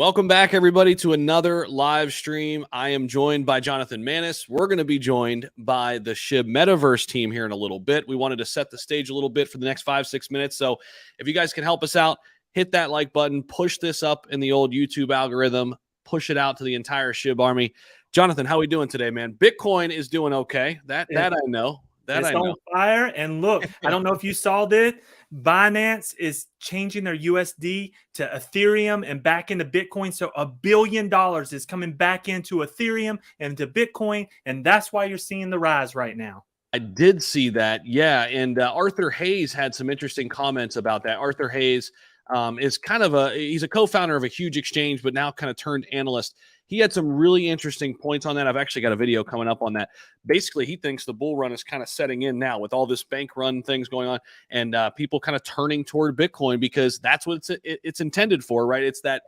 Welcome back, everybody, to another live stream. I am joined by Jonathan Manis. We're going to be joined by the SHIB Metaverse team here in a little bit. We wanted to set the stage a little bit for the next 5-6 minutes. So if you guys can help us out, hit that like button, push this up in the old YouTube algorithm, push it out to the entire SHIB army. Jonathan, how are we doing today, man? Bitcoin is doing okay. That I know. It's on fire. And look, I don't know if you saw this. Binance is changing their USD to Ethereum and back into Bitcoin. So $1 billion is coming back into Ethereum and to Bitcoin. And that's why you're seeing the rise right now. I did see that. Yeah. And Arthur Hayes had some interesting comments about that. Arthur Hayes is he's a co-founder of a huge exchange, but now kind of turned analyst. He had some really interesting points on that. I've actually got a video coming up on that. Basically, he thinks the bull run is kind of setting in now with all this bank run things going on and people kind of turning toward Bitcoin because that's what it's intended for, right? It's that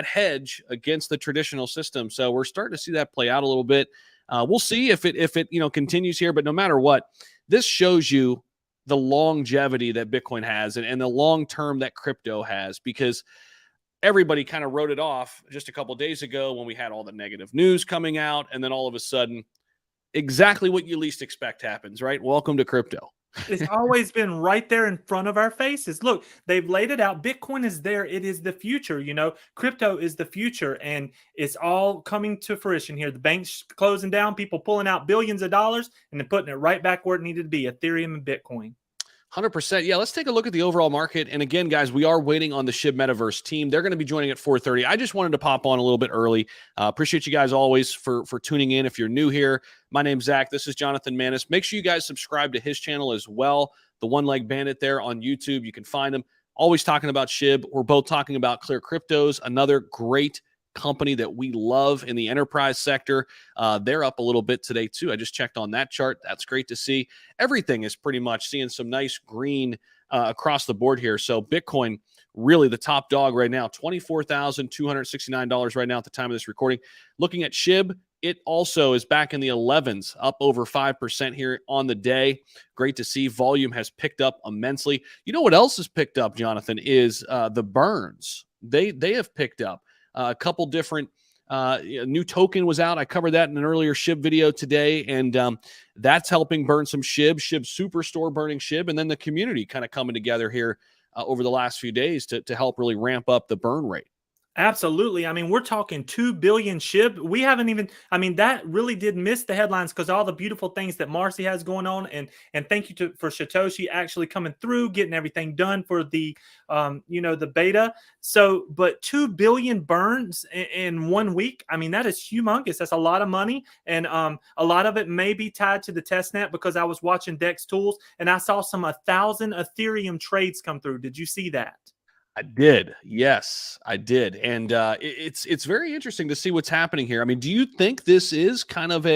hedge against the traditional system. So we're starting to see that play out a little bit. We'll see if it continues here. But no matter what, this shows you the longevity that Bitcoin has and the long term that crypto has, because everybody kind of wrote it off just a couple of days ago when we had all the negative news coming out. And then all of a sudden, exactly what you least expect happens, right? Welcome to crypto. It's always been right there in front of our faces. Look, they've laid it out. Bitcoin is there. It is the future. Crypto is the future, and it's all coming to fruition here. The banks closing down, people pulling out billions of dollars and then putting it right back where it needed to be, Ethereum and Bitcoin. 100%. Yeah, let's take a look at the overall market. And again, guys, we are waiting on the SHIB Metaverse team. They're going to be joining at 4:30. I just wanted to pop on a little bit early. Appreciate you guys always for tuning in. If you're new here, my name's Zach. This is Jonathan Manis. Make sure you guys subscribe to his channel as well. The One Leg Bandit there on YouTube. You can find him. Always talking about SHIB. We're both talking about Clear Cryptos, another great company that we love in the enterprise sector. They're up a little bit today too. I just checked on that chart. That's great to see. Everything is pretty much seeing some nice green across the board here. So Bitcoin, really the top dog right now, $24,269 right now at the time of this recording. Looking at SHIB, it also is back in the 11s, up over 5% here on the day. Great to see. Volume has picked up immensely. You know what else has picked up, Jonathan, is the burns. They have picked up. A couple different new token was out. I covered that in an earlier SHIB video today, and that's helping burn some SHIB Superstore burning SHIB, and then the community kind of coming together here over the last few days to help really ramp up the burn rate. Absolutely. I mean, we're talking 2 billion SHIB. We haven't even, that really did miss the headlines because all the beautiful things that Marcy has going on. And thank you for Satoshi actually coming through, getting everything done for the, the beta. So, but 2 billion burns in 1 week. I mean, that is humongous. That's a lot of money. And a lot of it may be tied to the testnet because I was watching Dex Tools and I saw some 1,000 Ethereum trades come through. Did you see that? I did. Yes, I did. And it's very interesting to see what's happening here. I mean, do you think this is kind of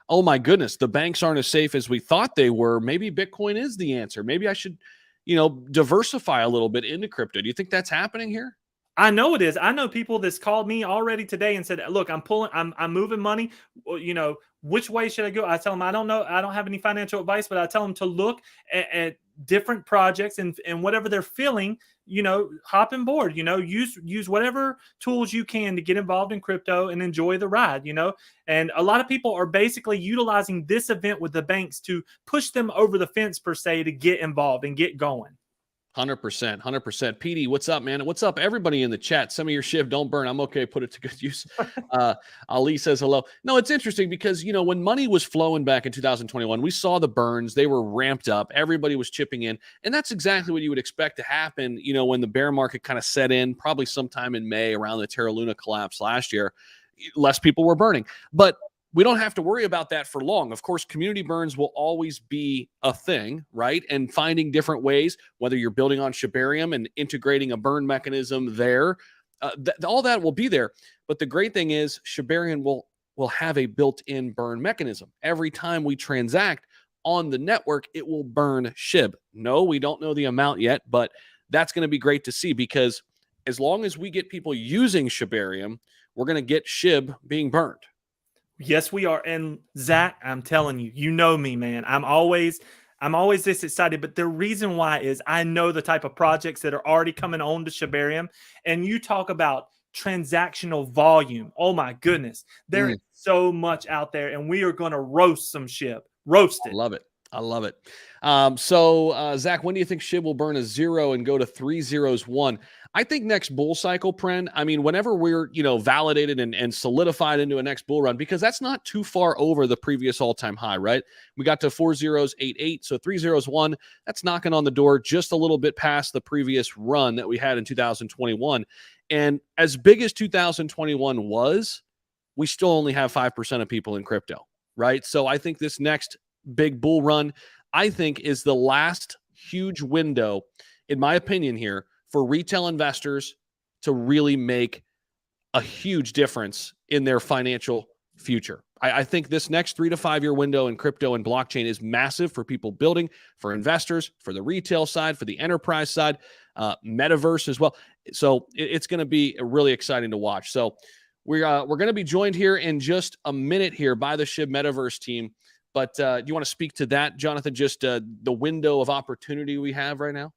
oh my goodness, the banks aren't as safe as we thought they were? Maybe Bitcoin is the answer. Maybe I should, diversify a little bit into crypto. Do you think that's happening here? I know it is. I know people that's called me already today and said, look, I'm moving money. Which way should I go? I tell them, I don't know. I don't have any financial advice, but I tell them to look at different projects and whatever they're feeling, hop on board, use whatever tools you can to get involved in crypto and enjoy the ride, and a lot of people are basically utilizing this event with the banks to push them over the fence per se to get involved and get going. 100%. PD, what's up, man? What's up, everybody in the chat? Some of your SHIB don't burn. I'm okay. Put it to good use. Ali says hello. No, it's interesting because, when money was flowing back in 2021, we saw the burns. They were ramped up. Everybody was chipping in. And that's exactly what you would expect to happen, when the bear market kind of set in, probably sometime in May around the Terra Luna collapse last year. Less people were burning. But we don't have to worry about that for long. Of course, community burns will always be a thing, right? And finding different ways, whether you're building on Shibarium and integrating a burn mechanism there, all that will be there. But the great thing is Shibarium will have a built-in burn mechanism. Every time we transact on the network, it will burn SHIB. No, we don't know the amount yet, but that's going to be great to see because as long as we get people using Shibarium, we're going to get SHIB being burned. Yes, we are. And Zach, I'm telling you, you know me, man. I'm always this excited. But the reason why is I know the type of projects that are already coming on to Shibarium. And you talk about transactional volume. Oh my goodness. There is so much out there, and we are going to roast some SHIB. Roast it. I love it. I love it. Zach, when do you think SHIB will burn a 0 and go to 3 zeros 1? I think next bull cycle, Pren. I mean, whenever we're, validated and solidified into a next bull run, because that's not too far over the previous all-time high, right? We got to 4 zeros, 8, 8. So 3 zeros 1, that's knocking on the door just a little bit past the previous run that we had in 2021. And as big as 2021 was, we still only have 5% of people in crypto, right? So I think this next big bull run, I think, is the last huge window, in my opinion here, for retail investors to really make a huge difference in their financial future. I think this next 3 to 5 year window in crypto and blockchain is massive for people building, for investors, for the retail side, for the enterprise side, metaverse as well. So it's going to be really exciting to watch. So we're going to be joined here in just a minute here by the SHIB Metaverse team. But do you want to speak to that, Jonathan, just the window of opportunity we have right now?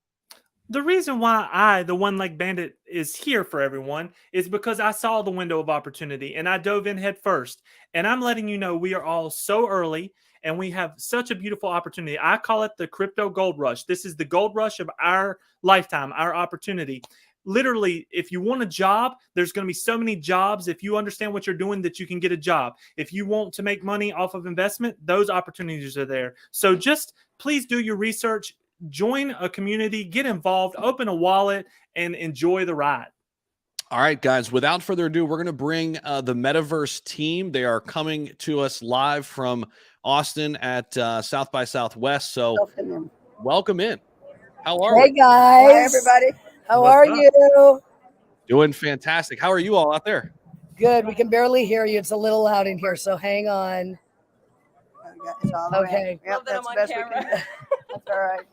The reason why the One Leg Bandit is here for everyone is because I saw the window of opportunity and I dove in head first. And I'm letting you know we are all so early and we have such a beautiful opportunity. I call it the crypto gold rush. This is the gold rush of our lifetime, our opportunity. Literally, if you want a job, there's going to be so many jobs. If you understand what you're doing, that you can get a job. If you want to make money off of investment, those opportunities are there. So just please do your research. Join a community, get involved, open a wallet, and enjoy the ride. All right, guys, without further ado, we're going to bring the Metaverse team. They are coming to us live from Austin at South by Southwest. So welcome in. How are we? Hey, guys. Hi, everybody. How are you? Doing fantastic. How are you all out there? Good. We can barely hear you. It's a little loud in here, so hang on. Okay. Yep, that's the best we can do. That's all right.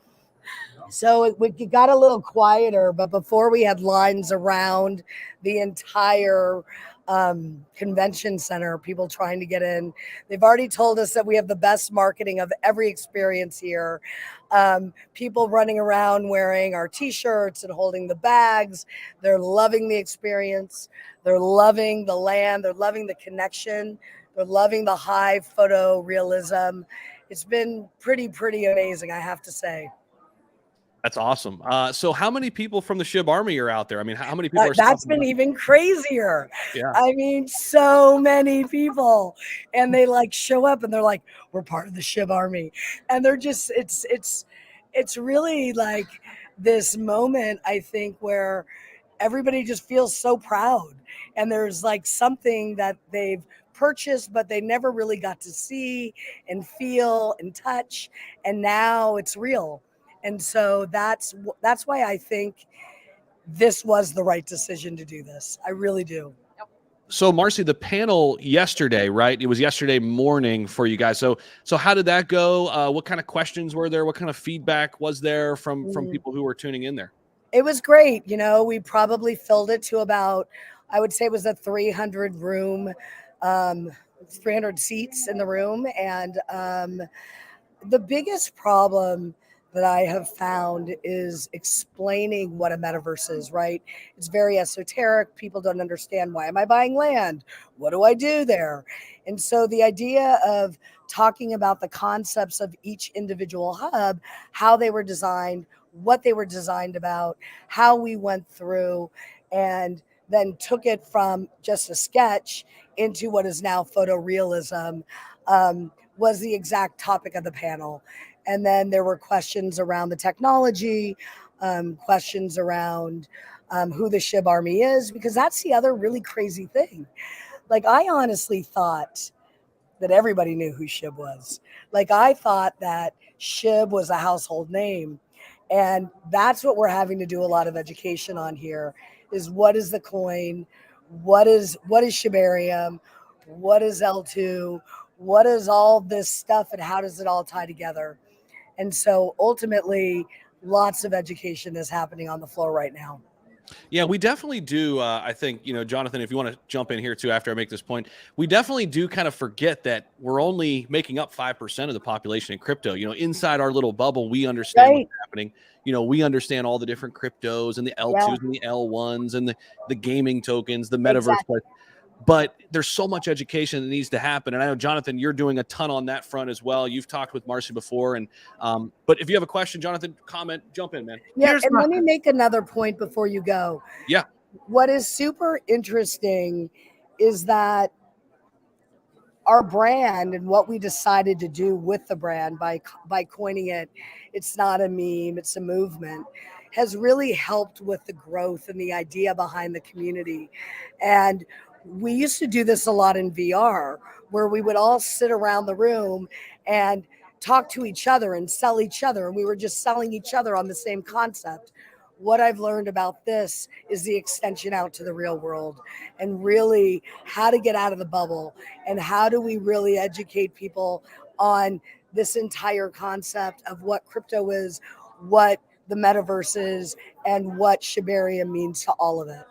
So it got a little quieter, but before we had lines around the entire convention center, people trying to get in. They've already told us that we have the best marketing of every experience here. People running around wearing our t-shirts and holding the bags. They're loving the experience. They're loving the land. They're loving the connection. They're loving the high photo realism. It's been pretty amazing, I have to say. That's awesome. So how many people from the SHIB Army are out there? I mean, how many people are that's been even crazier. Yeah. I mean, so many people. And they like show up and they're like, we're part of the SHIB Army. And they're just, it's really like this moment, I think, where everybody just feels so proud. And there's like something that they've purchased, but they never really got to see and feel and touch. And now it's real. And so that's why I think this was the right decision to do this. I really do. So Marcy, the panel yesterday, right? It was yesterday morning for you guys. So how did that go? What kind of questions were there? What kind of feedback was there from people who were tuning in there? It was great. You know, we probably filled it to about, I would say it was a 300 room, 300 seats in the room. And the biggest problem that I have found is explaining what a metaverse is, right? It's very esoteric. People don't understand, why am I buying land? What do I do there? And so the idea of talking about the concepts of each individual hub, how they were designed, what they were designed about, how we went through, and then took it from just a sketch into what is now photorealism, was the exact topic of the panel. And then there were questions around the technology, questions around who the SHIB Army is, because that's the other really crazy thing. Like, I honestly thought that everybody knew who SHIB was. Like, I thought that SHIB was a household name. And that's what we're having to do a lot of education on here, is what is the coin? What is Shibarium? What is L2? What is all this stuff, and how does it all tie together? And so ultimately, lots of education is happening on the floor right now. Yeah, we definitely do. I think, Jonathan, if you want to jump in here too after I make this point, we definitely do kind of forget that we're only making up 5% of the population in crypto. Inside our little bubble, we understand Right. what's happening. We understand all the different cryptos and the L2s Yeah. and the L1s and the gaming tokens, the metaverse. Exactly. But there's so much education that needs to happen. And I know, Jonathan, you're doing a ton on that front as well. You've talked with Marcy before. And but if you have a question, Jonathan, comment, jump in, man. Yeah, Here's and my- let me make another point before you go. Yeah. What is super interesting is that our brand and what we decided to do with the brand by coining it, it's not a meme, it's a movement, has really helped with the growth and the idea behind the community. And we used to do this a lot in VR, where we would all sit around the room and talk to each other and sell each other, and we were just selling each other on the same concept. What I've learned about this is the extension out to the real world, and really how to get out of the bubble, and how do we really educate people on this entire concept of what crypto is, what the metaverse is, and what Shibarium means to all of it.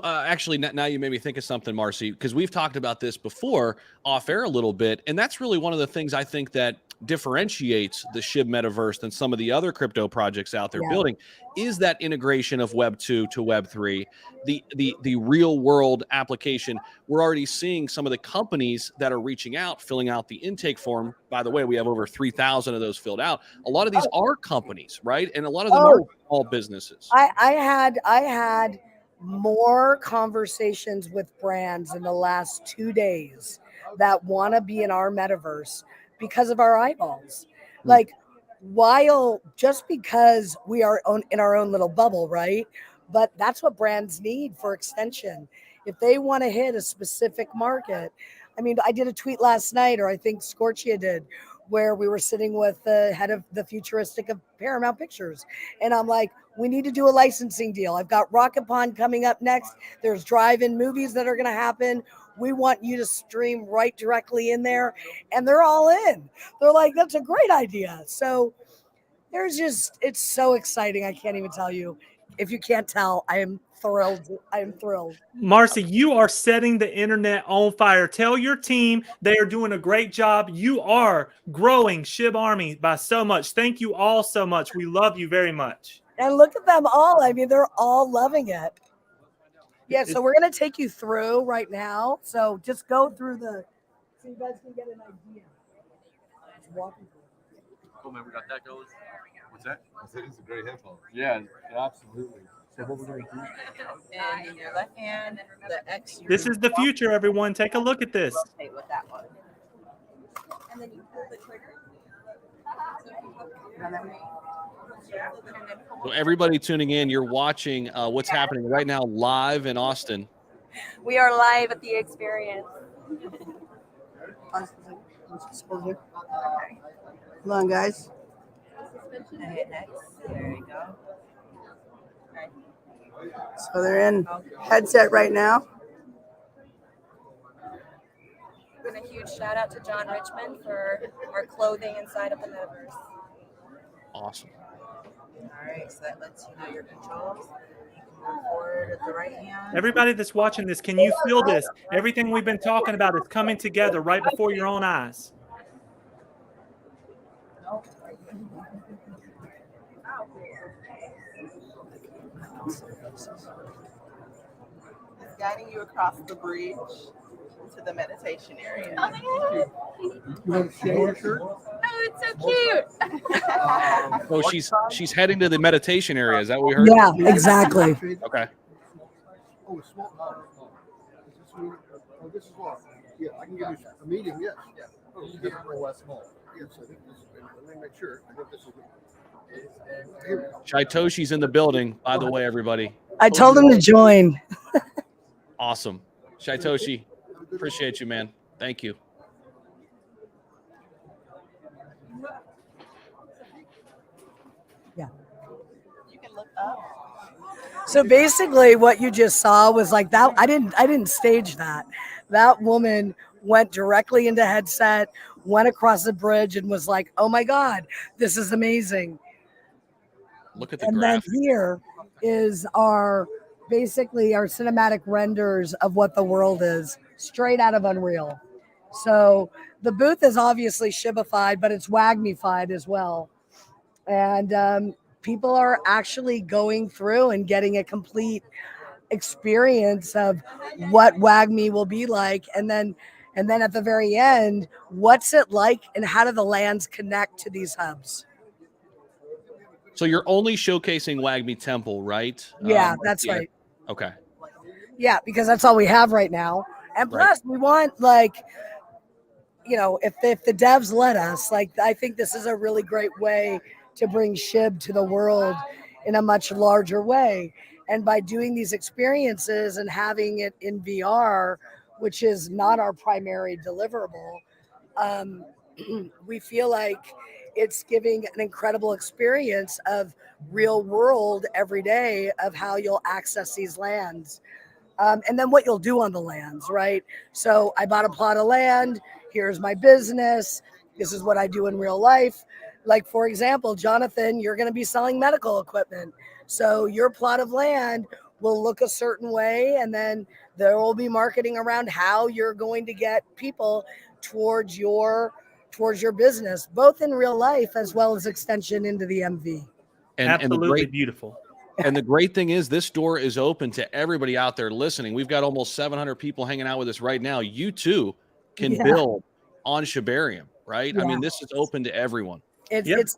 Actually, now you made me think of something, Marcy, because we've talked about this before off air a little bit. And that's really one of the things I think that differentiates the SHIB metaverse than some of the other crypto projects out there Yeah. building is that integration of Web 2 to Web 3, the real world application. We're already seeing some of the companies that are reaching out, filling out the intake form. By the way, we have over 3,000 of those filled out. A lot of these are companies, right? And a lot of them are small businesses. I had more conversations with brands in the last 2 days that want to be in our metaverse because of our eyeballs. Like, while just because we are in our own little bubble, right? But that's what brands need for extension. If they want to hit a specific market, I mean, I did a tweet last night, or I think Scorchia did, where we were sitting with the head of the futuristic of Paramount Pictures. And I'm like, we need to do a licensing deal. I've got Rocket Pond coming up next. There's drive-in movies that are going to happen. We want you to stream right directly in there. And they're all in. They're like, that's a great idea. So it's so exciting. I can't even tell you. If you can't tell, I am thrilled. I am thrilled. Marcy, you are setting the internet on fire. Tell your team they are doing a great job. You are growing SHIB Army by so much. Thank you all so much. We love you very much. And look at them all. I mean, they're all loving it. Yeah, so we're going to take you through right now. So just go through so you guys can get an idea. Just walking through. Oh man, we got that going. What's that? I said it's a great headphone. Yeah, absolutely. So what we're gonna do? And in your left hand, the X. This is the future, everyone. Take a look at this. Rotate with that one. And then you pull the trigger. And then So everybody tuning in, you're watching what's happening right now live in Austin. We are live at the experience. Come on, guys. And hit X. There you go. Okay. So they're in headset right now. And a huge shout out to John Richmond for our clothing inside of the metaverse. Awesome. All right, so that lets you know your controls. You can move forward with the right hand. Everybody that's watching this, can you feel this? Everything we've been talking about is coming together right before your own eyes. It's guiding you across the bridge to the meditation area. Oh, it's so cute. Oh, she's heading to the meditation area. Is that what we heard? Yeah, exactly. Okay. Oh, it's small. Oh, this is what? Yeah, I can give you a medium. Yes. Yeah. Oh, you get a less small. Yes, I think this. Let me make sure. I think this is. Here we go. Shaitoshi's in the building, by the way, everybody. I told him to join. Awesome. Shaitoshi, appreciate you, man. Thank you. Yeah. You can look up. So basically what you just saw was like that. I didn't stage that. That woman went directly into headset, went across the bridge and was like, oh my God, this is amazing. Look at the And then graphic. here is basically our cinematic renders of what the world is, straight out of Unreal. So the booth is obviously shibified, but it's WAGMified as well. And people are actually going through and getting a complete experience of what WAGMI will be like, and then at the very end, what's it like and how do the lands connect to these hubs? So you're only showcasing WAGMI Temple, right? Yeah, that's yeah. right. Okay. Yeah, because that's all we have right now. And Right. plus we want, if the devs let us, I think this is a really great way to bring SHIB to the world in a much larger way. And by doing these experiences and having it in VR, which is not our primary deliverable, we feel like it's giving an incredible experience of real world every day of how you'll access these lands. And then what you'll do on the lands, right? So I bought a plot of land. Here's my business. This is what I do in real life. Like, for example, Jonathan, you're going to be selling medical equipment. So your plot of land will look a certain way. And then there will be marketing around how you're going to get people towards your business, both in real life as well as extension into the MV. And the Absolutely great beautiful. And the great thing is this door is open to everybody out there listening. We've got almost 700 people hanging out with us right now. You too can build on Shibarium, right? I mean, this is open to everyone. It's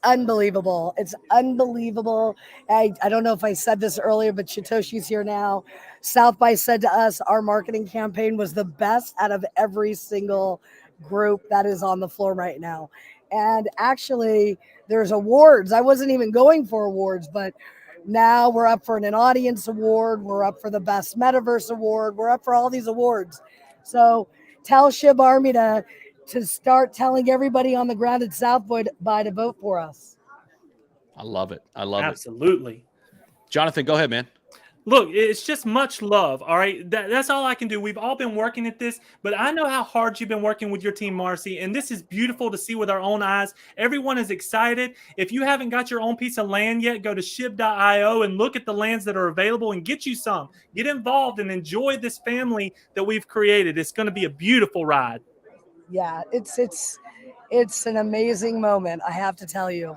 unbelievable. It's unbelievable. I don't know if I said this earlier, but Shatoshi's here now. South by said to us, our marketing campaign was the best out of every single group that is on the floor right now. And actually, there's awards. I wasn't even going for awards, but now we're up for an audience award. We're up for the best metaverse award. We're up for all these awards. So tell SHIB Army to start telling everybody on the ground at South by to vote for us. I love it. I love Absolutely. it. Jonathan, go ahead, man. Look, it's just much love. All right. That's all I can do. We've all been working at this, but I know how hard you've been working with your team, Marcy. And this is beautiful to see with our own eyes. Everyone is excited. If you haven't got your own piece of land yet, go to shib.io and look at the lands that are available and get you some. Get involved and enjoy this family that we've created. It's going to be a beautiful ride. Yeah, it's an amazing moment, I have to tell you.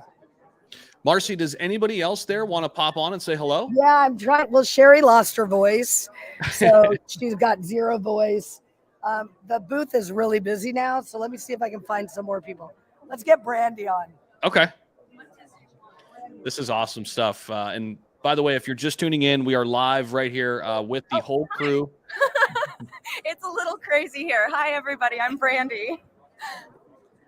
Marcy, does anybody else there want to pop on and say hello? Yeah, I'm trying. Well, Sherry lost her voice, so she's got zero voice. The booth is really busy now, so let me see if I can find some more people. Let's get Brandy on. Okay. This is awesome stuff. And by the way, if you're just tuning in, we are live right here with the whole crew. It's a little crazy here. Hi, everybody. I'm Brandy.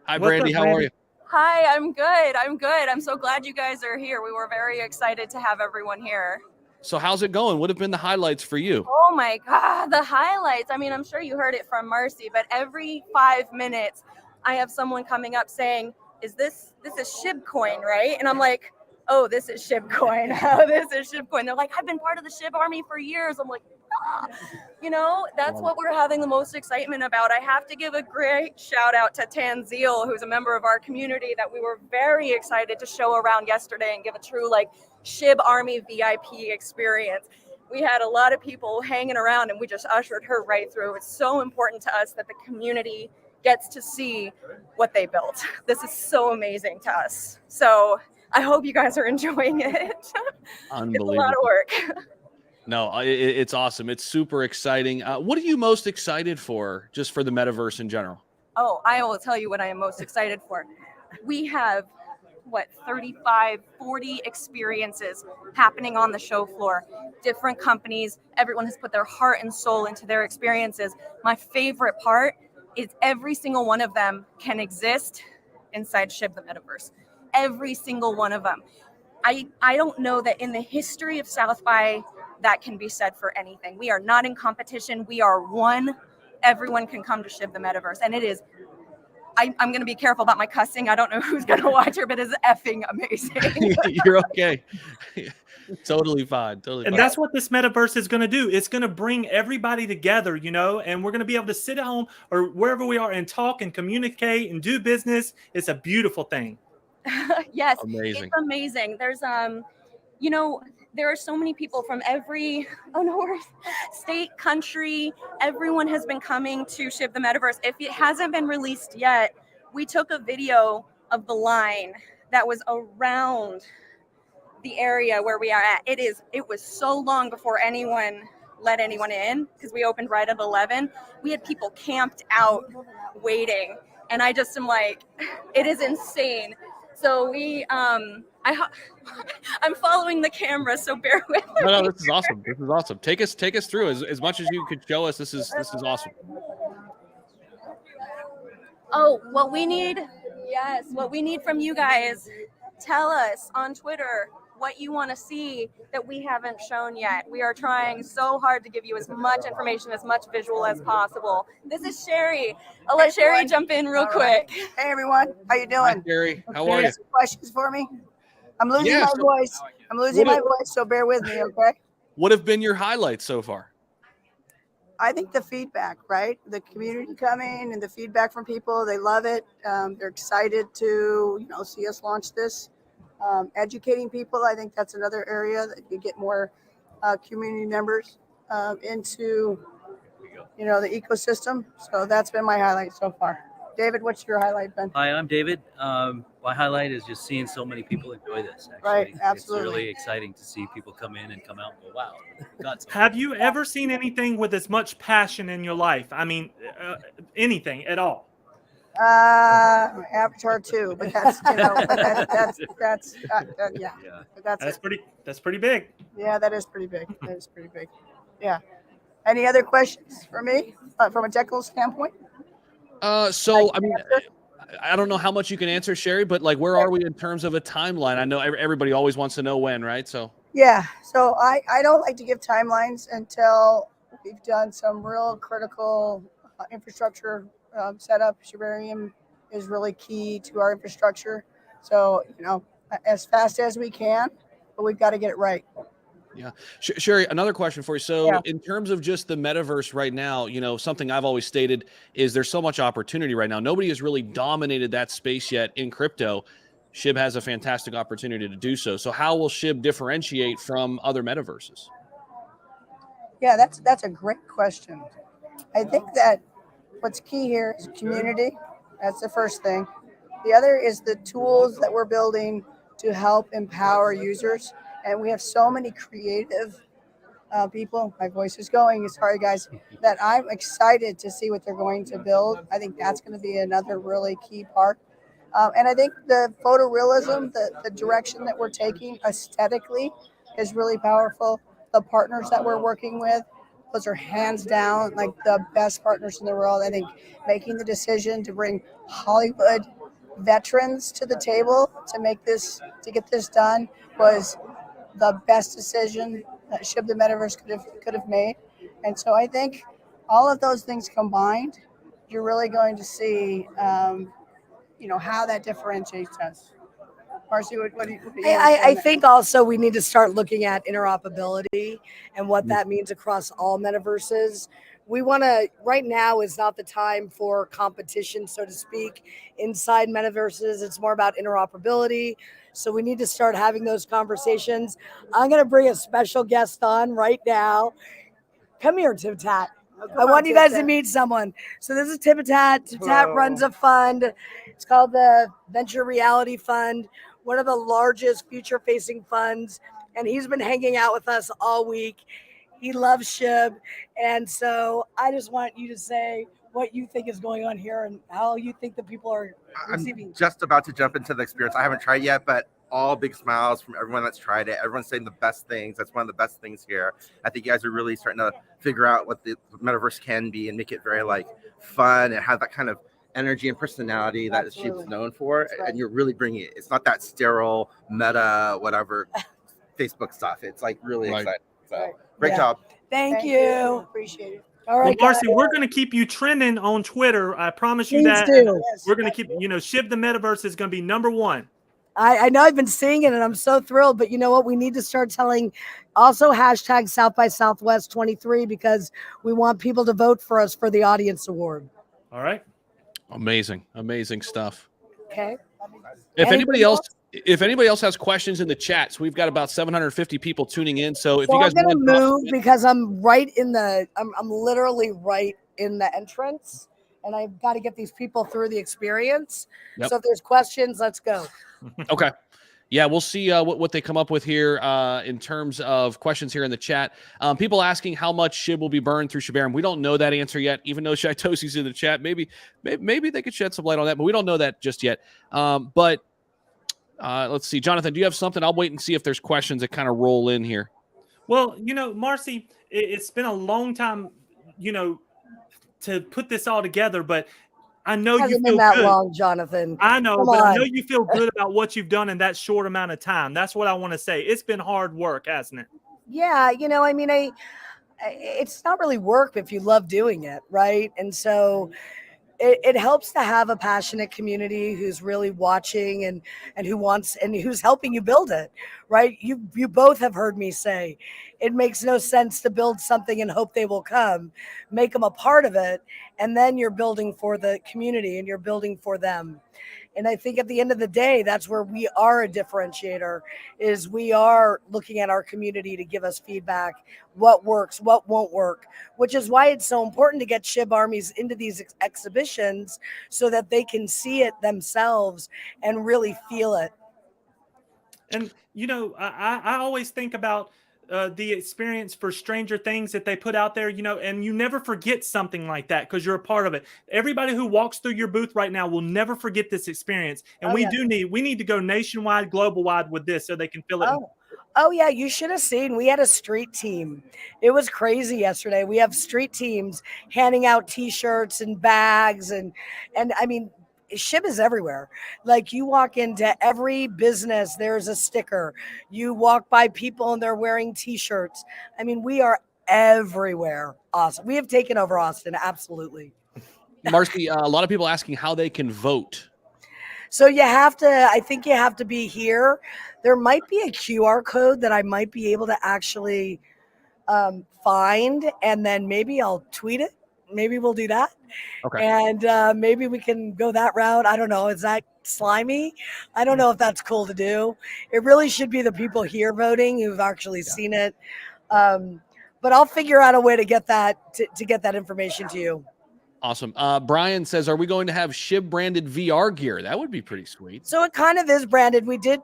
Hi, What's Brandy. up, How are Brandy? you? Hi, I'm good. I'm good. I'm so glad you guys are here. We were very excited to have everyone here. So how's it going? What have been the highlights for you? Oh my God, the highlights. I mean, I'm sure you heard it from Marcy, but every 5 minutes, I have someone coming up saying, this is SHIBcoin, right? And I'm like, oh, this is SHIBcoin. Oh, this is SHIBcoin. They're like, I've been part of the SHIB Army for years. I'm like, that's what we're having the most excitement about. I have to give a great shout out to Tanzil, who's a member of our community that we were very excited to show around yesterday and give a true SHIB Army VIP experience. We had a lot of people hanging around and we just ushered her right through. It's so important to us that the community gets to see what they built. This is so amazing to us. So I hope you guys are enjoying it. It's a Unbelievable. lot of work. No, it's awesome. It's super exciting. What are you most excited for, just for the metaverse in general? Oh, I will tell you what I am most excited for. We have, 35, 40 experiences happening on the show floor. Different companies, everyone has put their heart and soul into their experiences. My favorite part is every single one of them can exist inside SHIB the Metaverse. Every single one of them. I don't know that in the history of South by that can be said for anything. We are not in competition. We are one. Everyone can come to SHIB the Metaverse. And it is, I'm going to be careful about my cussing. I don't know who's going to watch her, but it's effing amazing. You're okay. Totally fine. Totally And fine. that's what this metaverse is going to do. It's going to bring everybody together, and we're going to be able to sit at home or wherever we are and talk and communicate and do business. It's a beautiful thing. Yes, Amazing. it's amazing. There's you know, there are so many people from every state, country. Everyone has been coming to Shib the Metaverse. If it hasn't been released yet, we took a video of the line that was around the area where we are at. It was so long before anyone let anyone in because we opened right at 11. We had people camped out waiting, and I just am like, it is insane. So I'm following the camera, so bear with me. No, this is awesome. This is awesome. Take us through as much as you could show us. This is awesome. Oh, what we need from you guys, tell us on Twitter what you want to see that we haven't shown yet. We are trying so hard to give you as much information, as much visual as possible. This is Sherry. I'll let Sherry jump in real quick. Hey everyone, how you Hi, doing? Gary. How are you? Some questions for me? I'm losing Yeah, my so- voice. I'm losing What my voice, so bear with me, okay? What have been your highlights so far? I think the feedback, right? The community coming and the feedback from people, they love it. They're excited to, see us launch this. Educating people, I think that's another area that you get more community members into, the ecosystem. So that's been my highlight so far. David, what's your highlight been? Hi, I'm David. My highlight is just seeing so many people enjoy this. Actually. Right, absolutely. It's really exciting to see people come in and come out and go, wow. Got something. Have you ever seen anything with as much passion in your life? I mean, anything at all? Avatar 2, but that's, yeah. Yeah. But that's That's it. pretty big. Yeah, that is pretty big. That is pretty big. Yeah. Any other questions for me from a technical standpoint? So I mean, I don't know how much you can answer, Sherry, but like, where are we in terms of a timeline? I know everybody always wants to know when, right? So Yeah. So I don't like to give timelines until we've done some real critical infrastructure setup. Shibarium is really key to our infrastructure. So, as fast as we can, but we've got to get it right. yeah, Sherry, another question for you. So Yeah. in terms of just the metaverse right now, something I've always stated is there's so much opportunity right now. Nobody has really dominated that space yet in crypto. Shib has a fantastic opportunity to do so. So how will Shib differentiate from other metaverses? Yeah, that's a great question. I think that what's key here is community. That's the first thing. The other is the tools that we're building to help empower users. And we have so many creative people. My voice is going. Sorry, guys. That I'm excited to see what they're going to build. I think that's going to be another really key part. And I think the photorealism, the direction that we're taking aesthetically is really powerful. The partners that we're working with, those are hands down like the best partners in the world. I think making the decision to bring Hollywood veterans to the table to get this done was the best decision that Shib the Metaverse could have made. And so I think all of those things combined, you're really going to see how that differentiates us. Marcy, what do you I think also we need to start looking at interoperability and what that means across all metaverses. We want to, right now is not the time for competition, so to speak, inside metaverses. It's more about interoperability. So we need to start having those conversations. I'm going to bring a special guest on right now. Come here, Tim Tat. I want you guys to meet someone. So this is Tim Tat. Tim Tat runs a fund. It's called the Venture Reality Fund, one of the largest future-facing funds. And he's been hanging out with us all week. He loves Shib. And so I just want you to say what you think is going on here and how you think the people are receiving. I'm just about to jump into the experience. I haven't tried yet, but all big smiles from everyone that's tried it. Everyone's saying the best things. That's one of the best things here. I think you guys are really starting to figure out what the metaverse can be and make it very fun and have that kind of energy and personality that Shib's known for. Right. And you're really bringing it. It's not that sterile meta, whatever Facebook stuff. It's really Right. exciting. So Right. great Yeah. job. Thank you. Appreciate it. All Well, right, Marcy, guys. we're going to keep you trending on Twitter. I promise you Please that. do. We're going to keep, Shib the Metaverse is going to be number one. I know I've been seeing it and I'm so thrilled, but you know what? We need to start telling also hashtag South by Southwest 23 because we want people to vote for us for the audience award. All right. Amazing stuff. Okay. Love you If Anybody if anybody else has questions in the chat, so we've got about 750 people tuning in. So if So you guys I'm gonna want to drop- move because I'm right in the I'm literally right in the entrance, and I've got to get these people through the experience. Yep. So if there's questions, let's go. Okay. Yeah, we'll see what they come up with here in terms of questions here in the chat. People asking how much SHIB will be burned through Shibarum. We don't know that answer yet, even though Shaitosi's in the chat. Maybe they could shed some light on that, but we don't know that just yet. But let's see. Jonathan, do you have something? I'll wait and see if there's questions that kind of roll in here. Well, Marcy, it's been a long time, to put this all together, but I know you Hasn't feel been that good. long, Jonathan. I know, Come but I on. know you feel good about what you've done in that short amount of time. That's what I want to say. It's been hard work, hasn't it? Yeah, I mean, it's not really work if you love doing it, right? And so it helps to have a passionate community who's really watching and who wants and who's helping you build it, right? You both have heard me say it makes no sense to build something and hope they will come. Make them a part of it, and then you're building for the community and you're building for them. And I think at the end of the day, that's where we are a differentiator, is we are looking at our community to give us feedback, what works, what won't work, which is why it's so important to get SHIB armies into these exhibitions so that they can see it themselves and really feel it. And, I always think about the experience for Stranger Things that they put out there, and you never forget something like that because you're a part of it. Everybody who walks through your booth right now will never forget this experience. And we need to go nationwide, global wide with this so they can feel it. Oh yeah, you should have seen. We had a street team. It was crazy yesterday. We have street teams handing out T-shirts and bags, and I mean, SHIB is everywhere. Like, you walk into every business, there's a sticker. You walk by people and they're wearing T-shirts. I mean, we are everywhere. Awesome. We have taken over Austin. Absolutely. Marcy, a lot of people asking how they can vote. So I think you have to be here. There might be a QR code that I might be able to actually find, and then maybe I'll tweet it. Maybe we'll do that. Okay. And maybe we can go that route. I don't know. Is that slimy? I don't know if that's cool to do. It really should be the people here voting who've actually seen it. But I'll figure out a way to get that to get that information to you. Awesome. Brian says, are we going to have SHIB branded VR gear? That would be pretty sweet. So it kind of is branded. We did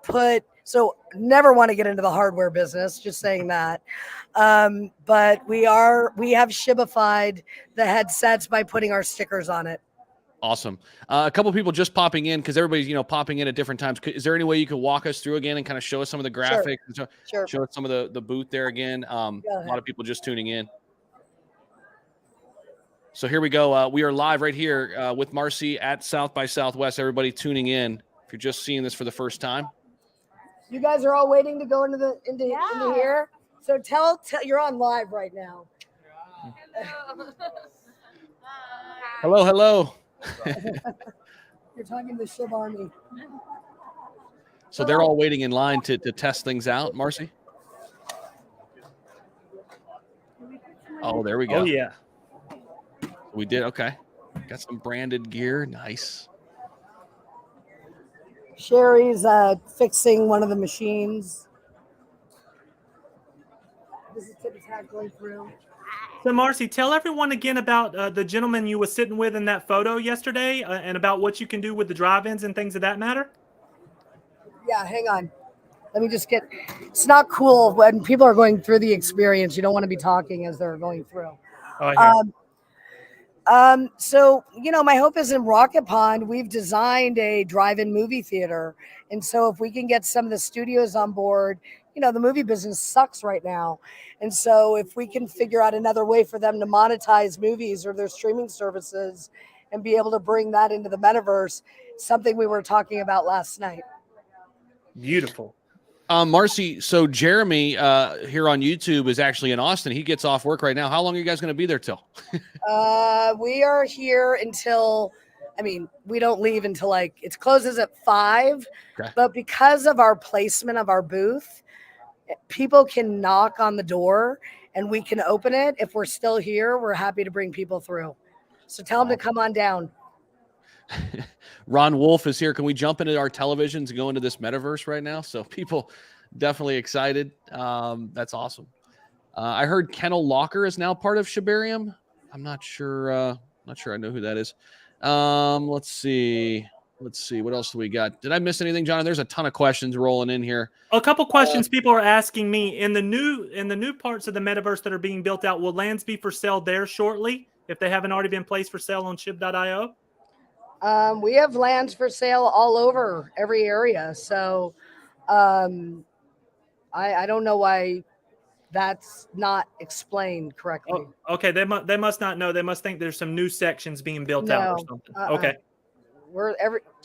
so never want to get into the hardware business, just saying that. But we have SHIBified the headsets by putting our stickers on it. Awesome. A couple people just popping in because everybody's, popping in at different times. Is there any way you could walk us through again and kind of show us some of the graphics? Sure. Show us some of the booth there again. A lot of people just tuning in. So here we go. We are live right here with Marcy at South by Southwest. Everybody tuning in. If you're just seeing this for the first time. You guys are all waiting to go into here. So tell you're on live right now. Hello. You're talking to the SHIB Army. So they're all waiting in line to test things out, Marcy? Oh, there we go. Oh, yeah. We did. Okay. Got some branded gear. Nice. Sherry's fixing one of the machines. This is Tip Attack going through. So, Marcy, tell everyone again about the gentleman you were sitting with in that photo yesterday and about what you can do with the drive-ins and things of that matter. Yeah, hang on. Let me just it's not cool when people are going through the experience. You don't want to be talking as they're going through. Oh, I hear. So, my hope is in Rocket Pond, we've designed a drive-in movie theater. And so if we can get some of the studios on board, the movie business sucks right now. And so if we can figure out another way for them to monetize movies or their streaming services and be able to bring that into the metaverse, something we were talking about last night. Beautiful. Marcy, so Jeremy here on YouTube is actually in Austin. He gets off work right now. How long are you guys going to be there till? We are here until, we don't leave until it closes at 5. Okay. But because of our placement of our booth, people can knock on the door and we can open it. If we're still here, we're happy to bring people through. So tell them to come on down. Ron Wolf is here. Can we jump into our televisions and go into this metaverse right now? So people definitely excited. That's awesome. I heard Kennel Locker is now part of Shibarium. I'm not sure. I know who that is. Let's see. What else do we got? Did I miss anything, John? There's a ton of questions rolling in here. A couple questions people are asking me in the new parts of the metaverse that are being built out. Will lands be for sale there shortly if they haven't already been placed for sale on Shib.io? We have lands for sale all over every area. So I don't know why that's not explained correctly. Oh, okay, they must not know. They must think there's some new sections being built out or something. Okay. We're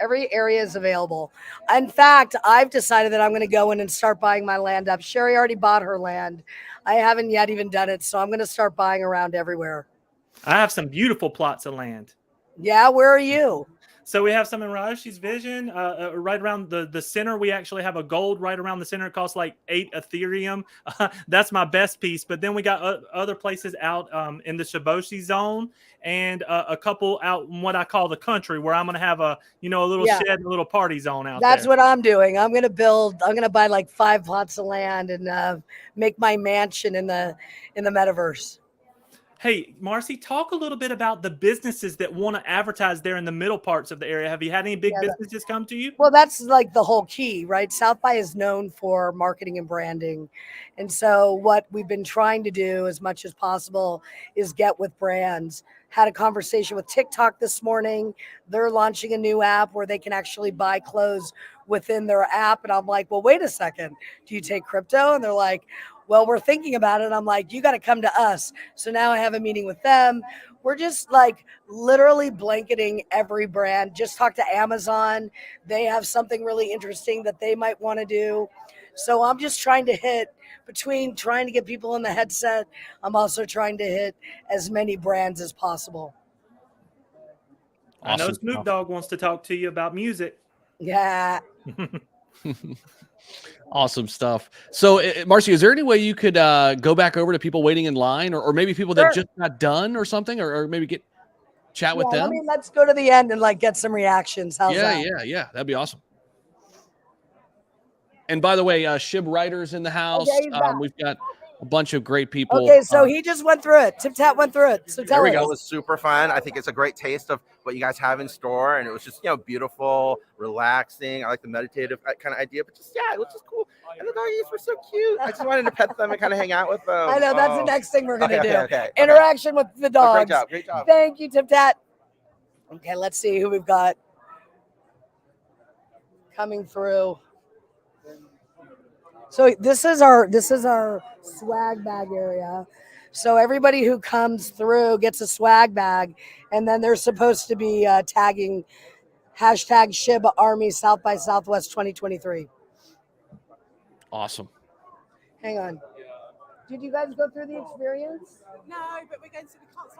every area is available. In fact, I've decided that I'm going to go in and start buying my land up. Sherry already bought her land. I haven't yet even done it, so I'm going to start buying around everywhere. I have some beautiful plots of land. Yeah, where are you? So we have some in Rajashi's vision, right around the center. We actually have a gold right around the center. It costs like 8 Ethereum. That's my best piece. But then we got other places out in the Shiboshi zone and a couple out in what I call the country, where I'm going to have a little shed, and a little party zone out there. That's what I'm doing. I'm going to buy like 5 plots of land and make my mansion in the metaverse. Hey, Marcy, talk a little bit about the businesses that want to advertise there in the middle parts of the area. Have you had any big businesses come to you? Well, that's like the whole key, right? South by is known for marketing and branding. And so what we've been trying to do as much as possible is get with brands. Had a conversation with TikTok this morning. They're launching a new app where they can actually buy clothes within their app. And I'm like, well, wait a second. Do you take crypto? And they're like, well, we're thinking about it. I'm like, you got to come to us. So now I have a meeting with them. We're just like literally blanketing every brand. Just talk to Amazon. They have something really interesting that they might want to do. So I'm just trying to hit between trying to get people in the headset. I'm also trying to hit as many brands as possible. Awesome. I know Snoop Dogg wants to talk to you about music. Yeah. Awesome stuff. So, Marcy, is there any way you could go back over to people waiting in line or maybe people that just got done or something, or maybe chat with them? Let's go to the end and like get some reactions. How's that? Yeah. That'd be awesome. And by the way, Shib Writer's in the house. We've got a bunch of great people. Okay, so he just went through it. Tip Tat went through it. So tell us. There we go. It was super fun. I think it's a great taste of what you guys have in store, and it was just beautiful, relaxing. I like the meditative kind of idea, but it was just cool. And the doggies were so cute. I just wanted to pet them and kind of hang out with them. I know that's the next thing we're gonna do. Okay. Interaction with the dogs. Great job. Thank you, Tip Tat. Okay, let's see who we've got coming through. So this is our swag bag area. So everybody who comes through gets a swag bag, and then they're supposed to be tagging hashtag Shib Army South by Southwest 2023. Awesome. Hang on. Did you guys go through the experience? No, but we can't sign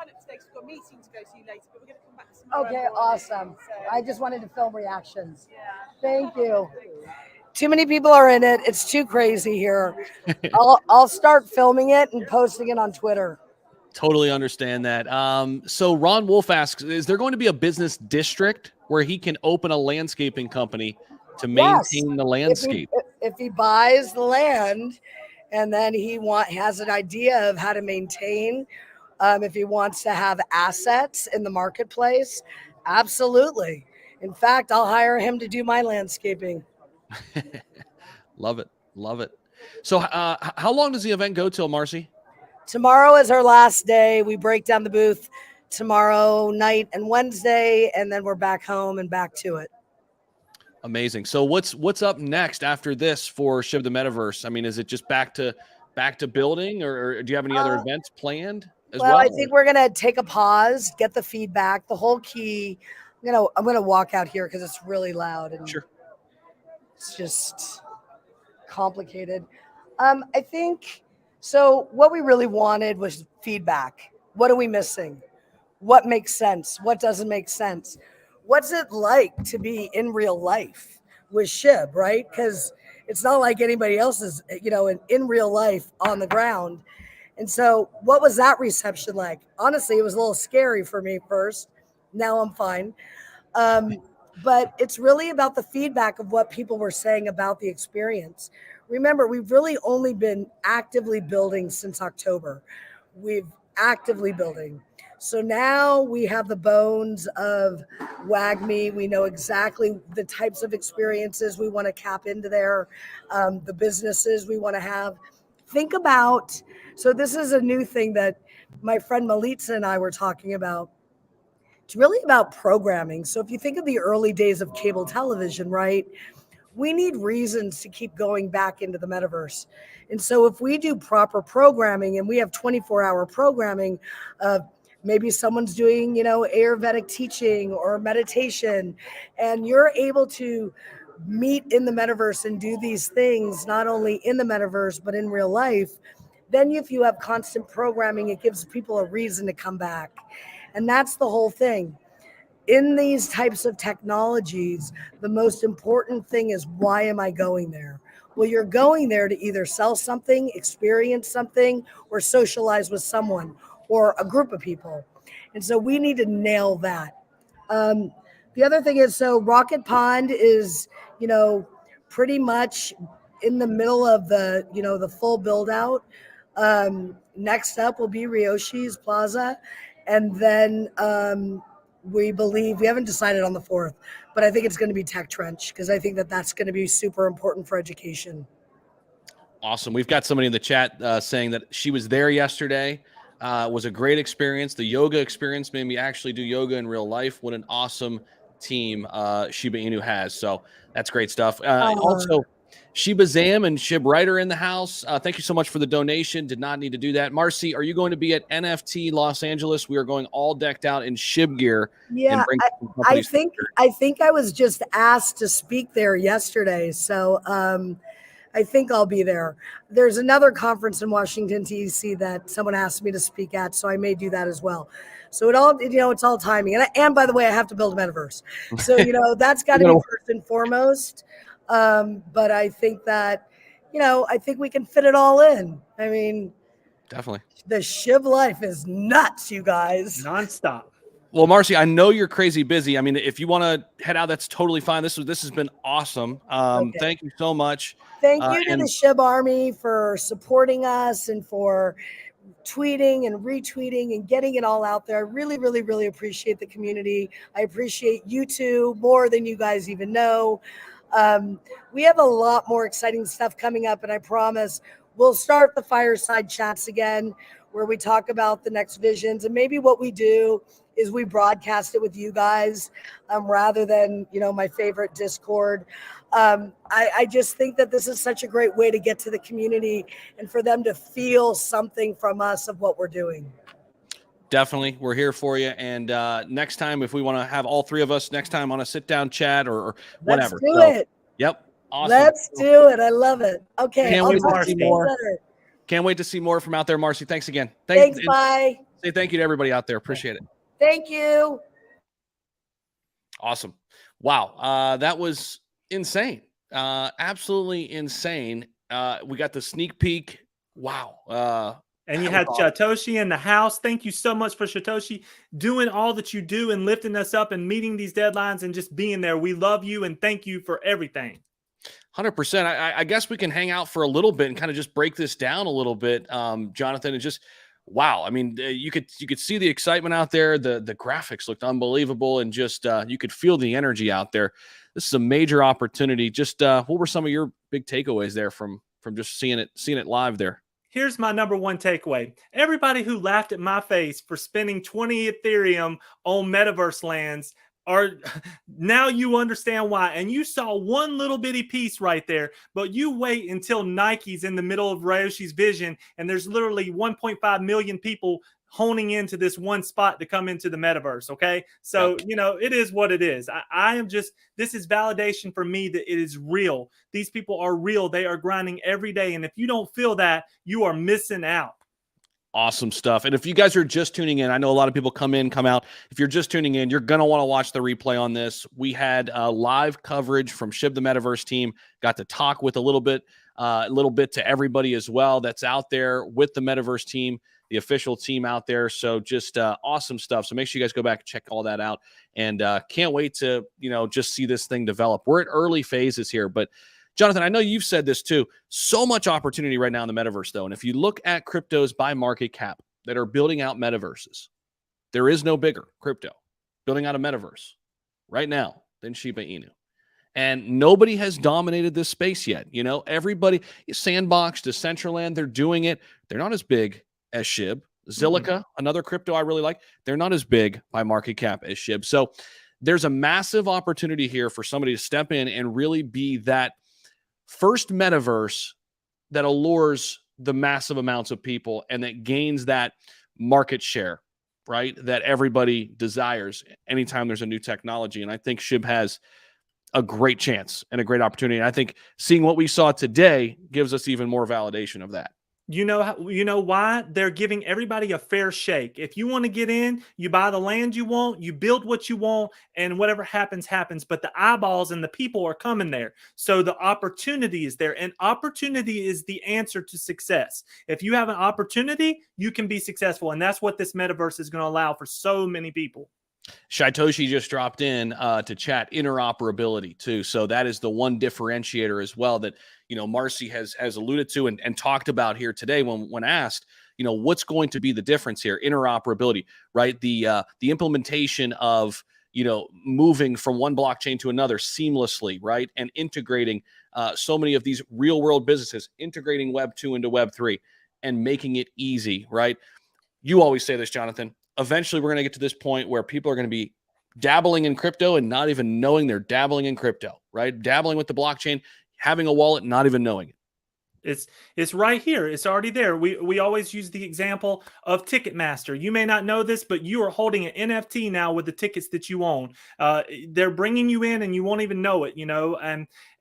up today because we've got a meeting to go to later, but we're going to come back tomorrow. Okay, awesome. I just wanted to film reactions. Yeah. Thank you. Too many people are in it. It's too crazy here. I'll start filming it and posting it on Twitter. Totally understand that. So Ron Wolf asks, is there going to be a business district where he can open a landscaping company to maintain the landscape? If he buys the land and then he has an idea of how to maintain, if he wants to have assets in the marketplace, absolutely. In fact, I'll hire him to do my landscaping. Love it. So how long does the event go till, Marcy? Tomorrow is our last day. We break down the booth tomorrow night and Wednesday, and then we're back home and back to it. Amazing. So what's up next after this for Shib the Metaverse? I mean, is it just back to building, or do you have any other events planned as well? I think we're gonna take a pause, get the feedback. The whole key. I'm gonna walk out here because it's really loud and sure. It's just complicated. I think so. What we really wanted was feedback. What are we missing? What makes sense? What doesn't make sense? What's it like to be in real life with Shib, right? Because it's not like anybody else is, in real life on the ground. And so what was that reception like? Honestly, it was a little scary for me first. Now I'm fine. But it's really about the feedback of what people were saying about the experience. Remember, we've really only been actively building since October. We've actively building. So now we have the bones of WAGMI. We know exactly the types of experiences we want to cap into there, the businesses we want to have. Think about, so this is a new thing that my friend Malitza and I were talking about. It's really about programming. So if you think of the early days of cable television, right? We need reasons to keep going back into the metaverse. And so if we do proper programming and we have 24-hour programming, maybe someone's doing, Ayurvedic teaching or meditation, and you're able to meet in the metaverse and do these things, not only in the metaverse, but in real life, then if you have constant programming, it gives people a reason to come back. And that's the whole thing. In these types of technologies, the most important thing is, why am I going there? Well, you're going there to either sell something, experience something, or socialize with someone or a group of people. And so we need to nail that. The other thing is, so Rocket Pond is, pretty much in the middle of the, the full build out. Next up will be Ryoshi's Plaza. And then we haven't decided on the 4th, but I think it's going to be Tech Trench, because I think that that's going to be super important for education. Awesome. We've got somebody in the chat saying that she was there yesterday. Was a great experience. The yoga experience made me actually do yoga in real life. What an awesome team Shiba Inu has. So that's great stuff. Also, Shiba Zam and Shib Writer in the house. Thank you so much for the donation. Did not need to do that. Marcy, are you going to be at NFT Los Angeles? We are going all decked out in Shib gear. Yeah, I think I was just asked to speak there yesterday. So I think I'll be there. There's another conference in Washington, D.C. that someone asked me to speak at, so I may do that as well. So it's all timing. And by the way, I have to build a metaverse. So, that's got to be first and foremost. But I think that, I think we can fit it all in. I mean, definitely. The Shib life is nuts, you guys. Nonstop. Well, Marcy, I know you're crazy busy. I mean, if you want to head out, that's totally fine. This has been awesome. Okay. Thank you so much. Thank you to the Shib Army for supporting us and for tweeting and retweeting and getting it all out there. I really, really, really appreciate the community. I appreciate you two more than you guys even know. We have a lot more exciting stuff coming up, and I promise we'll start the fireside chats again, where we talk about the next visions, and maybe what we do is we broadcast it with you guys rather than, my favorite Discord. I just think that this is such a great way to get to the community and for them to feel something from us of what we're doing. Definitely. We're here for you. And next time, if we want to have all three of us next time on a sit down chat or whatever. Let's do it. Yep. Awesome. Let's do it. I love it. Okay. Can't wait to see more from out there. Marcy, thanks again. Thanks. Bye. Say thank you to everybody out there. Appreciate it. Thank you. Awesome. Wow. That was insane. Absolutely insane. We got the sneak peek. Wow. And you had Satoshi in the house. Thank you so much for Satoshi doing all that you do and lifting us up and meeting these deadlines and just being there. We love you and thank you for everything. 100%. I guess we can hang out for a little bit and kind of just break this down a little bit, Jonathan, and just wow. I mean, you could see the excitement out there. The graphics looked unbelievable, and just you could feel the energy out there. This is a major opportunity. Just what were some of your big takeaways there from just seeing it live there? Here's my number one takeaway. Everybody who laughed at my face for spending 20 Ethereum on Metaverse lands now you understand why. And you saw one little bitty piece right there, but you wait until Nike's in the middle of Ryoshi's vision and there's literally 1.5 million people honing into this one spot to come into the metaverse. Okay. So, it is what it is. This is validation for me that it is real. These people are real. They are grinding every day. And if you don't feel that, you are missing out. Awesome stuff. And if you guys are just tuning in, I know a lot of people come in, come out. If you're just tuning in, you're going to want to watch the replay on this. We had live coverage from Shib the Metaverse team, got to talk with a little bit to everybody as well that's out there with the Metaverse team. the official team out there. So just awesome stuff. So make sure you guys go back and check all that out. And can't wait to, just see this thing develop. We're at early phases here, but Jonathan, I know you've said this too. So much opportunity right now in the metaverse, though. And if you look at cryptos by market cap that are building out metaverses, there is no bigger crypto building out a metaverse right now than Shiba Inu. And nobody has dominated this space yet. Everybody, Sandbox, Decentraland, they're doing it. They're not as big as SHIB. Zilliqa, another crypto I really like, they're not as big by market cap as SHIB. So there's a massive opportunity here for somebody to step in and really be that first metaverse that allures the massive amounts of people and that gains that market share, right? That everybody desires anytime there's a new technology. And I think SHIB has a great chance and a great opportunity. And I think seeing what we saw today gives us even more validation of that. You know why? They're giving everybody a fair shake. If you want to get in, you buy the land you want, you build what you want, and whatever happens, happens. But the eyeballs and the people are coming there. So the opportunity is there. And opportunity is the answer to success. If you have an opportunity, you can be successful. And that's what this metaverse is going to allow for so many people. Shaitoshi just dropped in to chat interoperability too. So that is the one differentiator as well that, Marcy has alluded to and talked about here today when asked, what's going to be the difference here? Interoperability, right? The implementation of, moving from one blockchain to another seamlessly, right? And integrating so many of these real world businesses, integrating Web 2 into Web 3 and making it easy, right? You always say this, Jonathan. Eventually, we're going to get to this point where people are going to be dabbling in crypto and not even knowing they're dabbling in crypto, right? Dabbling with the blockchain, having a wallet, not even knowing it. It's right here. It's already there. We always use the example of Ticketmaster. You may not know this, but you are holding an NFT now with the tickets that you own. They're bringing you in and you won't even know it,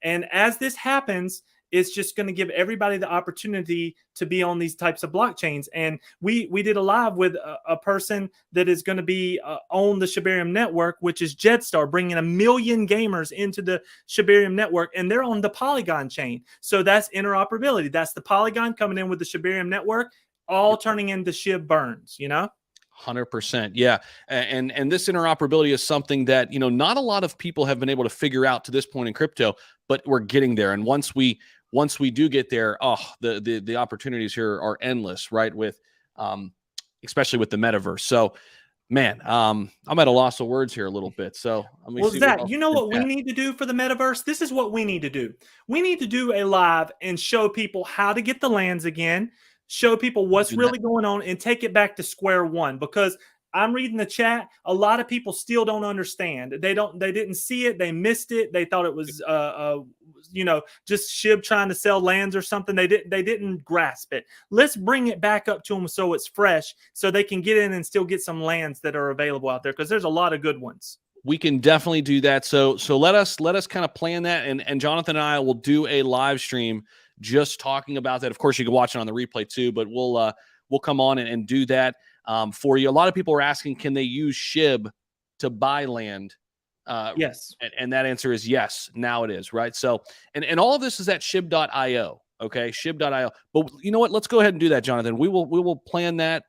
and as this happens, it's just going to give everybody the opportunity to be on these types of blockchains. And we did a live with a person that is going to be on the Shibarium network, which is Jetstar, bringing 1 million gamers into the Shibarium network, and they're on the Polygon chain. So that's interoperability. That's the Polygon coming in with the Shibarium network, all turning into SHIB burns, 100%. Yeah. And this interoperability is something that, not a lot of people have been able to figure out to this point in crypto, but we're getting there. And once we do get there, the opportunities here are endless, right? With, especially with the metaverse. So, man, I'm at a loss of words here a little bit. So, Zach, you know what we need to do for the metaverse? This is what we need to do. We need to do a live and show people how to get the lands again, show people what's really going on, and take it back to square one. Because I'm reading the chat, a lot of people still don't understand. They didn't see it. They missed it. They thought it was, just SHIB trying to sell lands or something. They didn't grasp it. Let's bring it back up to them so it's fresh, so they can get in and still get some lands that are available out there, because there's a lot of good ones. We can definitely do that. So let us kind of plan that, and Jonathan and I will do a live stream just talking about that. Of course, you can watch it on the replay too, but we'll come on and do that for you. A lot of people are asking, can they use SHIB to buy land? Yes. And that answer is yes. Now it is, right? So, and all of this is at shib.io. Okay. Shib.io. But you know what? Let's go ahead and do that, Jonathan. We will plan that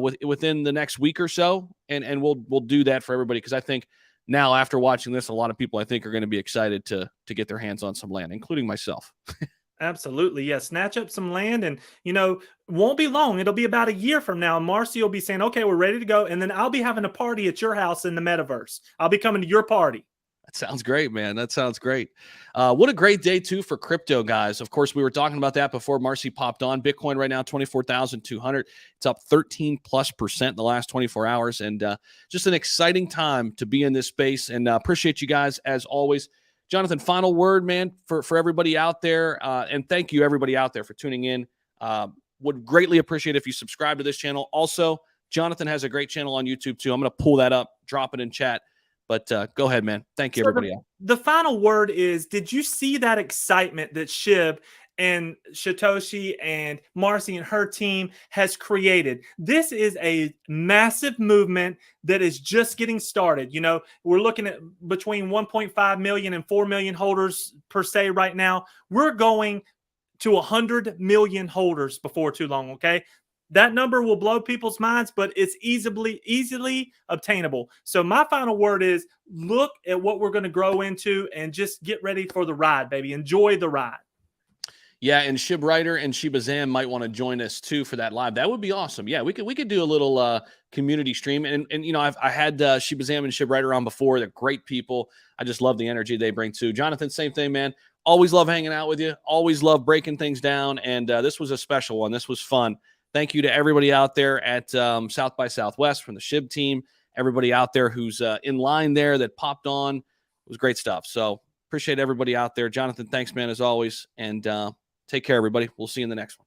within the next week or so. And we'll do that for everybody. Cause I think now after watching this, a lot of people I think are going to be excited to get their hands on some land, including myself. Absolutely. Yeah. Snatch up some land, and, won't be long. It'll be about a year from now. Marcy will be saying, okay, we're ready to go. And then I'll be having a party at your house in the metaverse. I'll be coming to your party. That sounds great, man. That sounds great. What a great day too for crypto, guys. Of course, we were talking about that before Marcy popped on. Bitcoin right now, 24,200. It's up 13+% in the last 24 hours. And just an exciting time to be in this space. And appreciate you guys as always. Jonathan, final word, man, for everybody out there. And thank you, everybody out there, for tuning in. Would greatly appreciate if you subscribe to this channel. Also, Jonathan has a great channel on YouTube, too. I'm going to pull that up, drop it in chat. But go ahead, man. Thank you, everybody. The final word is, did you see that excitement that SHIB and Satoshi and Marcy and her team has created? This is a massive movement that is just getting started. We're looking at between 1.5 million and 4 million holders per se right now. We're going to 100 million holders before too long, okay? That number will blow people's minds, but it's easily obtainable. So my final word is look at what we're going to grow into and just get ready for the ride, baby. Enjoy the ride. Yeah, and Shib Ryder and Sheba Zam might want to join us too for that live. That would be awesome. Yeah, we could do a little community stream. And you know, I had Sheba Zam and Shib Ryder on before. They're great people. I just love the energy they bring too. Jonathan, same thing, man. Always love hanging out with you. Always love breaking things down. And this was a special one. This was fun. Thank you to everybody out there at South by Southwest from the Shib team. Everybody out there who's in line there that popped on. It was great stuff. So appreciate everybody out there. Jonathan, thanks, man, as always. And take care, everybody. We'll see you in the next one.